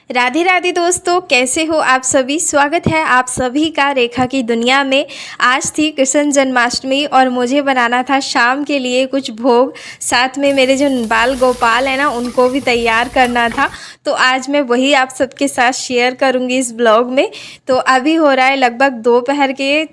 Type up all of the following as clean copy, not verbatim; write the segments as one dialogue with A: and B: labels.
A: राधे राधे दोस्तों, कैसे हो आप सभी। स्वागत है आप सभी का रेखा की दुनिया में। आज थी कृष्ण जन्माष्टमी और मुझे बनाना था शाम के लिए कुछ भोग। साथ में मेरे जो बाल गोपाल है ना, उनको भी तैयार करना था। तो आज मैं वही आप सबके साथ शेयर करूंगी इस ब्लॉग में। तो अभी हो रहा है लगभग दोपहर के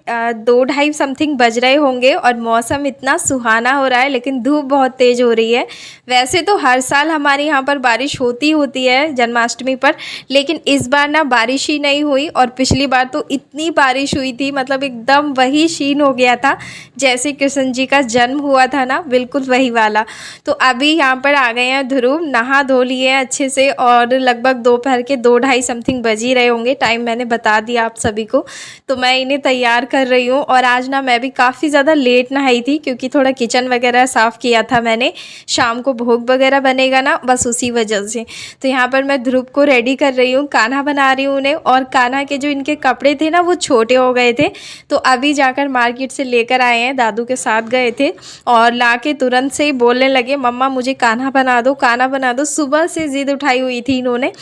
A: 2-2:30 समथिंग बज रहे होंगे और मौसम इतना सुहाना हो रहा है, लेकिन धूप बहुत तेज़ हो रही है। वैसे तो हर साल हमारे यहाँ पर बारिश होती है जन्माष्टमी पर, लेकिन इस बार ना बारिश ही नहीं हुई। और पिछली बार तो इतनी बारिश हुई थी, मतलब एकदम वही सीन हो गया था जैसे कृष्ण जी का जन्म हुआ था ना, बिल्कुल वही वाला। तो अभी यहाँ पर आ गए हैं ध्रुव, नहा धो लिए हैं अच्छे से और लगभग दोपहर के 2-2:30 समथिंग बज ही रहे होंगे। टाइम मैंने बता दिया आप सभी को। तो मैं इन्हें तैयार कर रही हूँ। और आज ना मैं भी काफ़ी ज़्यादा लेट नहाई थी, क्योंकि थोड़ा किचन वगैरह साफ़ किया था मैंने। शाम को भोग वगैरह बनेगा ना, बस उसी वजह से। तो यहाँ पर मैं ध्रुव को रेडी कर रही हूँ, कान्हा बना रही हूँ उन्हें। और कान्हा के जो इनके कपड़े थे ना, वो छोटे हो गए थे। तो अभी जाकर मार्केट से लेकर आए हैं, दादू के साथ गए थे और लाके तुरंत से ही बोलने लगे, मम्मा मुझे कान्हा बना दो, कान्हा बना दो। सुबह से ज़िद उठाई हुई थी इन्होंने।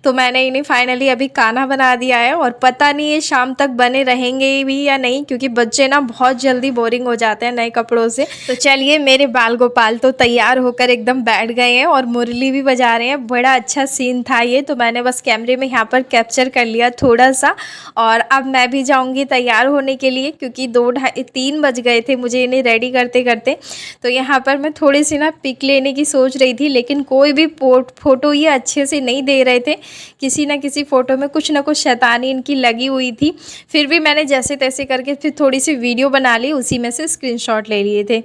A: तो मैंने इन्हें फाइनली अभी कान्हा बना दिया है। और पता नहीं ये शाम तक बने रहेंगे भी या नहीं, क्योंकि बच्चे ना बहुत जल्दी बोरिंग हो जाते हैं नए कपड़ों से। तो चलिए, मेरे बाल गोपाल तो तैयार होकर एकदम बैठ गए हैं और मुरली भी बजा रहे हैं। बड़ा अच्छा सीन था ये, तो मैंने बस कैमरे में यहाँ पर कैप्चर कर लिया थोड़ा सा। और अब मैं भी जाऊँगी तैयार होने के लिए, क्योंकि 2-2:30-3 बज गए थे मुझे इन्हें रेडी करते करते। तो यहाँ पर मैं थोड़ी सी ना पिक लेने की सोच रही थी, लेकिन कोई भी फ़ोटो ये अच्छे से नहीं दे रहे थे। किसी न किसी फ़ोटो में कुछ ना कुछ शैतानी इनकी लगी हुई थी। फिर भी मैंने जैसे तैसे करके फिर थोड़ी सी वीडियो बना ली, उसी में से स्क्रीनशॉट ले लिए थे।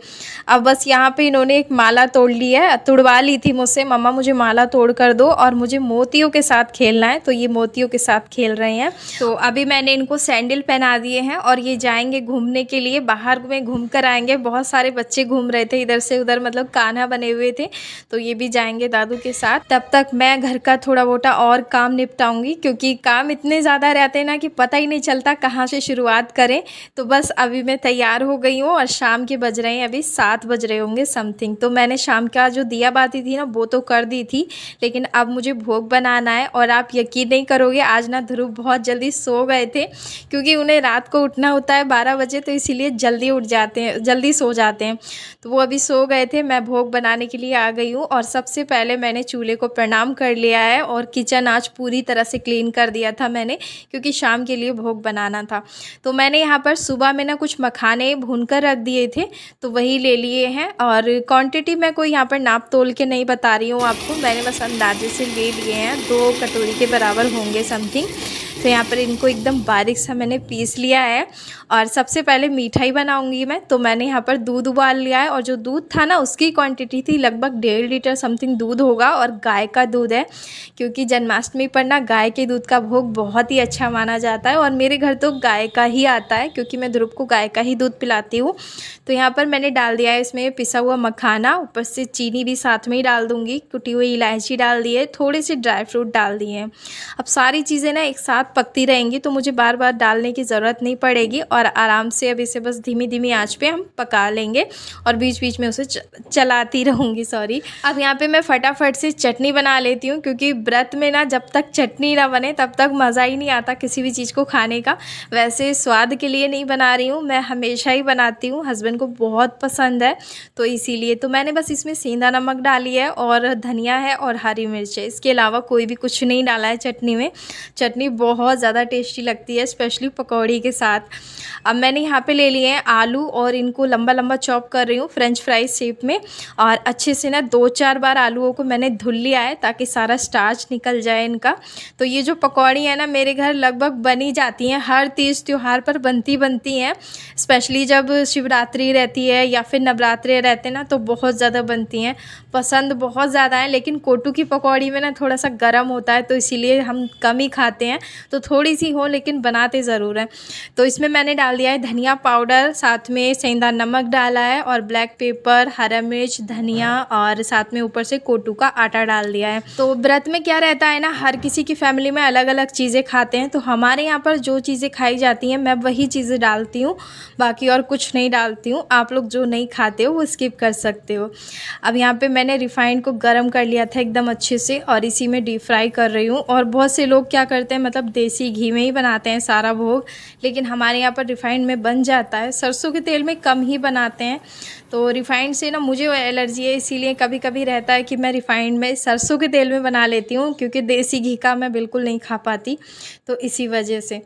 A: अब बस यहाँ पे इन्होंने एक माला तोड़ ली है, तुड़वा ली थी मुझसे, मम्मा मुझे माला तोड़ कर दो और मुझे मोतियों के साथ खेलना है। तो ये मोतियों के साथ खेल रहे हैं। तो अभी मैंने इनको सैंडल पहना दिए हैं और ये जाएंगे घूमने के लिए, बाहर में घूम कर आएंगे। बहुत सारे बच्चे घूम रहे थे इधर से उधर, मतलब कान्हा बने हुए थे। तो ये भी जाएंगे दादू के साथ। तब तक मैं घर का थोड़ा मोटा और काम निपटाऊंगी, क्योंकि काम इतने ज़्यादा रहते हैं ना कि पता ही नहीं चलता कहाँ से शुरुआत करें। तो बस अभी मैं तैयार हो गई हूँ और शाम के बज रहे हैं, अभी 7 बज रहे होंगे समथिंग। तो मैंने शाम का जो दिया बाती थी ना, वो तो कर दी थी, लेकिन अब मुझे भोग बनाना है। और आप यकीन नहीं करोगे, आज ना ध्रुव बहुत जल्दी सो गए थे, क्योंकि उन्हें रात को उठना होता है 12 बजे, तो इसीलिए जल्दी उठ जाते हैं, जल्दी सो जाते हैं। तो वो अभी सो गए थे। मैं भोग बनाने के लिए आ गई हूँ और सबसे पहले मैंने चूल्हे को प्रणाम कर लिया है और किचन आज पूरी तरह से क्लीन कर दिया था मैंने, क्योंकि शाम के लिए भोग बनाना था। तो मैंने यहाँ पर सुबह में ना कुछ मखाने भूनकर रख दिए थे, तो वही ले लिए हैं। और क्वांटिटी मैं कोई यहाँ पर नाप तोल के नहीं बता रही हूँ आपको, मैंने बस अंदाजे से ले लिए हैं, 2 कटोरी के बराबर होंगे समथिंग। तो यहाँ पर इनको एकदम बारीक सा मैंने पीस लिया है। और सबसे पहले मिठाई बनाऊंगी मैं, तो मैंने यहाँ पर दूध उबाल लिया है। और जो दूध था ना, उसकी क्वांटिटी थी लगभग 1.5 लीटर समथिंग दूध होगा, और गाय का दूध है, क्योंकि जन्माष्टमी पर ना गाय के दूध का भोग बहुत ही अच्छा माना जाता है। और मेरे घर तो गाय का ही आता है, क्योंकि मैं ध्रुव को गाय का ही दूध पिलाती हूँ। तो यहाँ पर मैंने डाल दिया है इसमें पिसा हुआ मखाना, ऊपर से चीनी भी साथ में ही डाल दूँगी, कुटी हुई इलायची डाल दी है, थोड़े से ड्राई फ्रूट डाल दिए हैं। अब सारी चीज़ें ना एक साथ पकती रहेंगी, तो मुझे बार बार डालने की ज़रूरत नहीं पड़ेगी। और आराम से अब इसे बस धीमी धीमी आंच पे हम पका लेंगे और बीच बीच में उसे चलाती रहूँगी। सॉरी। अब यहाँ पे मैं फटाफट से चटनी बना लेती हूँ, क्योंकि व्रत में ना जब तक चटनी ना बने तब तक मज़ा ही नहीं आता किसी भी चीज़ को खाने का। वैसे स्वाद के लिए नहीं बना रही हूँ, मैं हमेशा ही बनाती हूँ, हस्बैंड को बहुत पसंद है, तो इसीलिए। तो मैंने बस इसमें सेंधा नमक डाली है और धनिया है और हरी मिर्च है, इसके अलावा कोई भी कुछ नहीं डाला है चटनी में। चटनी बहुत ज़्यादा टेस्टी लगती है, स्पेशली पकौड़ी के साथ। अब मैंने यहाँ पे ले लिए हैं आलू और इनको लंबा लंबा चॉप कर रही हूँ फ्रेंच फ्राइज शेप में। और अच्छे से ना 2-4 बार आलूओं को मैंने धुल लिया है, ताकि सारा स्टार्च निकल जाए इनका। तो ये जो पकौड़ी है ना, मेरे घर लगभग बनी जाती हैं, हर तीज त्यौहार पर बनती हैं। स्पेशली जब शिवरात्रि रहती है या फिर नवरात्रि रहते हैं ना, तो बहुत ज़्यादा बनती हैं। पसंद बहुत ज़्यादा है, लेकिन कोटू की पकौड़ी में ना थोड़ा सा गर्म होता है, तो इसीलिए हम कम ही खाते हैं। तो थोड़ी सी हो लेकिन बनाते ज़रूर हैं। तो इसमें मैंने डाल दिया है धनिया पाउडर, साथ में सेंधा नमक डाला है और ब्लैक पेपर, हरा मिर्च, धनिया और साथ में ऊपर से कोटू का आटा डाल दिया है। तो व्रत में क्या रहता है ना, हर किसी की फैमिली में अलग अलग चीज़ें खाते हैं। तो हमारे यहाँ पर जो चीज़ें खाई जाती हैं मैं वही चीज़ें डालती हूँ, बाकी और कुछ नहीं डालती हूँ। आप लोग जो नहीं खाते हो वो स्किप कर सकते हो। अब यहाँ पे मैंने रिफाइंड को गर्म कर लिया था एकदम अच्छे से और इसी में डीप फ्राई कर रही हूँ। और बहुत से लोग क्या करते हैं, मतलब देसी घी में ही बनाते हैं सारा भोग, लेकिन हमारे यहाँ पर रिफाइंड में बन जाता है। सरसों के तेल में कम ही बनाते हैं। तो रिफाइंड से ना मुझे एलर्जी है, इसीलिए कभी कभी रहता है कि मैं रिफाइंड में सरसों के तेल में बना लेती हूँ, क्योंकि देसी घी का मैं बिल्कुल नहीं खा पाती, तो इसी वजह से।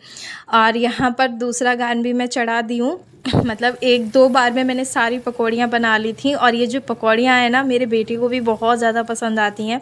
A: और यहाँ पर दूसरा गान भी मैं चढ़ा दी हूँ। मतलब 1-2 बार में मैंने सारी पकौड़ियाँ बना ली थी और ये जो पकौड़ियाँ हैं ना मेरे बेटे को भी बहुत ज़्यादा पसंद आती हैं।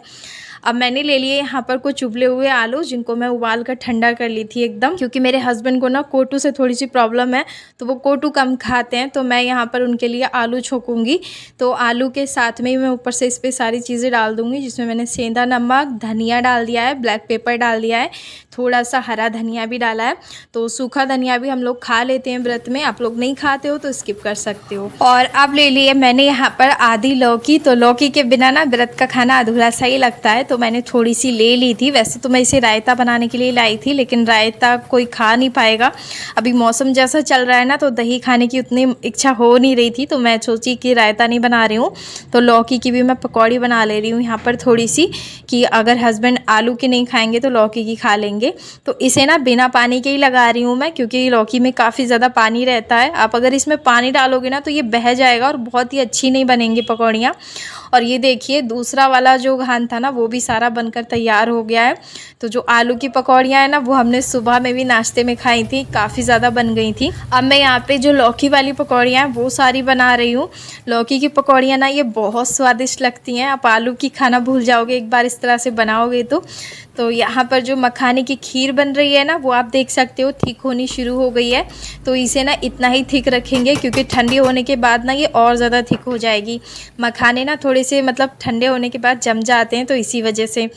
A: अब मैंने ले लिए यहाँ पर कुछ उबले हुए आलू, जिनको मैं उबाल कर ठंडा कर ली थी एकदम, क्योंकि मेरे हस्बैंड को ना कोटू से थोड़ी सी प्रॉब्लम है, तो वो कोटू कम खाते हैं। तो मैं यहाँ पर उनके लिए आलू छोकूंगी। तो आलू के साथ में ही मैं ऊपर से इस पर सारी चीज़ें डाल दूँगी, जिसमें मैंने सेंधा नमक, धनिया डाल दिया है, ब्लैक पेपर डाल दिया है, थोड़ा सा हरा धनिया भी डाला है। तो सूखा धनिया भी हम लोग खा लेते हैं व्रत में, आप लोग नहीं खाते हो तो स्किप कर सकते हो। और अब ले लिए मैंने यहाँ पर आधी लौकी। तो लौकी के बिना ना व्रत का खाना अधूरा सा ही लगता है, तो मैंने थोड़ी सी ले ली थी। वैसे तो मैं इसे रायता बनाने के लिए लाई थी, लेकिन रायता कोई खा नहीं पाएगा। अभी मौसम जैसा चल रहा है ना, तो दही खाने की उतनी इच्छा हो नहीं रही थी, तो मैं सोची कि रायता नहीं बना रही हूँ, तो लौकी की भी मैं पकौड़ी बना ले रही हूँ यहाँ पर थोड़ी सी, कि अगर हस्बैंड आलू की नहीं खाएंगे तो लौकी की खा लेंगे। तो इसे ना बिना पानी के ही लगा रही हूँ मैं, क्योंकि लौकी में काफ़ी ज़्यादा पानी रहता है। आप अगर इसमें पानी डालोगे ना तो ये बह जाएगा और बहुत ही अच्छी नहीं बनेंगी पकौड़ियाँ। और ये देखिए दूसरा वाला जो घान था ना वो भी सारा बनकर तैयार हो गया है। तो जो आलू की पकौड़ियाँ हैं ना वो हमने सुबह में भी नाश्ते में खाई थी, काफ़ी ज़्यादा बन गई थी। अब मैं यहाँ पे जो लौकी वाली पकौड़ियाँ हैं वो सारी बना रही हूँ। लौकी की पकौड़ियाँ ना ये बहुत स्वादिष्ट लगती हैं, आप आलू की खाना भूल जाओगे एक बार इस तरह से बनाओगे तो यहाँ पर जो मखाने की खीर बन रही है ना वो आप देख सकते हो थिक होनी शुरू हो गई है। तो इसे ना इतना ही थिक रखेंगे, क्योंकि ठंडी होने के बाद ना ये और ज़्यादा थिक हो जाएगी। मखाने ना थोड़े से मतलब ठंडे होने के बाद जम जाते हैं, तो इसी वजह से।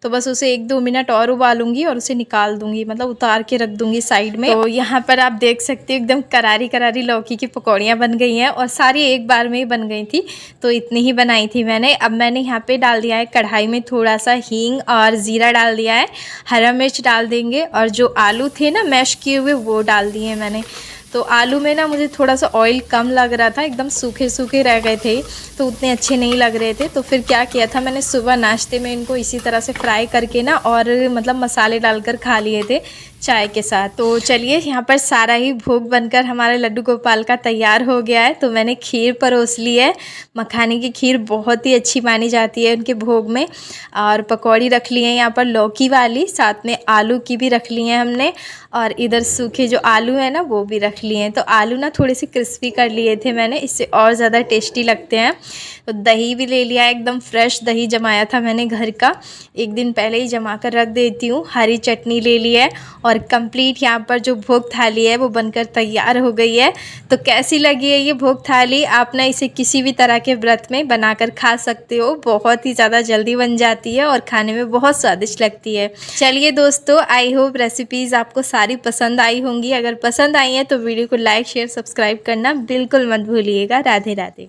A: तो बस उसे 1-2 मिनट और उबालूंगी और उसे निकाल दूंगी, मतलब उतार के रख दूंगी साइड में। तो यहाँ पर आप देख सकते हो एकदम करारी करारी लौकी की पकौड़ियाँ बन गई हैं और सारी एक बार में ही बन गई थी, तो इतनी ही बनाई थी मैंने। अब मैंने यहाँ पे डाल दिया है कढ़ाई में थोड़ा सा हींग और ज़ीरा डाल दिया है, हरा मिर्च डाल देंगे और जो आलू थे ना मैश किए हुए वो डाल दिए मैंने। तो आलू में ना मुझे थोड़ा सा ऑयल कम लग रहा था, एकदम सूखे सूखे रह गए थे, तो उतने अच्छे नहीं लग रहे थे। तो फिर क्या किया था मैंने, सुबह नाश्ते में इनको इसी तरह से फ्राई करके ना और मतलब मसाले डालकर खा लिए थे चाय के साथ। तो चलिए यहाँ पर सारा ही भोग बनकर हमारे लड्डू गोपाल का तैयार हो गया है। तो मैंने खीर परोस ली है, मखाने की खीर बहुत ही अच्छी मानी जाती है उनके भोग में। और पकौड़ी रख ली है यहाँ पर लौकी वाली, साथ में आलू की भी रख ली है हमने, और इधर सूखे जो आलू है ना वो भी रख लिए हैं। तो आलू ना थोड़े से क्रिस्पी कर लिए थे मैंने, इससे और ज़्यादा टेस्टी लगते हैं। तो दही भी ले लिया, एकदम फ्रेश दही जमाया था मैंने घर का, एक दिन पहले ही जमा कर रख देती हूँ। हरी चटनी ले ली है और कंप्लीट यहाँ पर जो भोग थाली है वो बनकर तैयार हो गई है। तो कैसी लगी है ये भोग थाली, आप ना इसे किसी भी तरह के व्रत में बनाकर खा सकते हो, बहुत ही ज़्यादा जल्दी बन जाती है और खाने में बहुत स्वादिष्ट लगती है। चलिए दोस्तों, आई होप रेसिपीज़ आपको सारी पसंद आई होंगी। अगर पसंद आई है तो वीडियो को लाइक शेयर सब्सक्राइब करना बिल्कुल मत भूलिएगा। राधे राधे।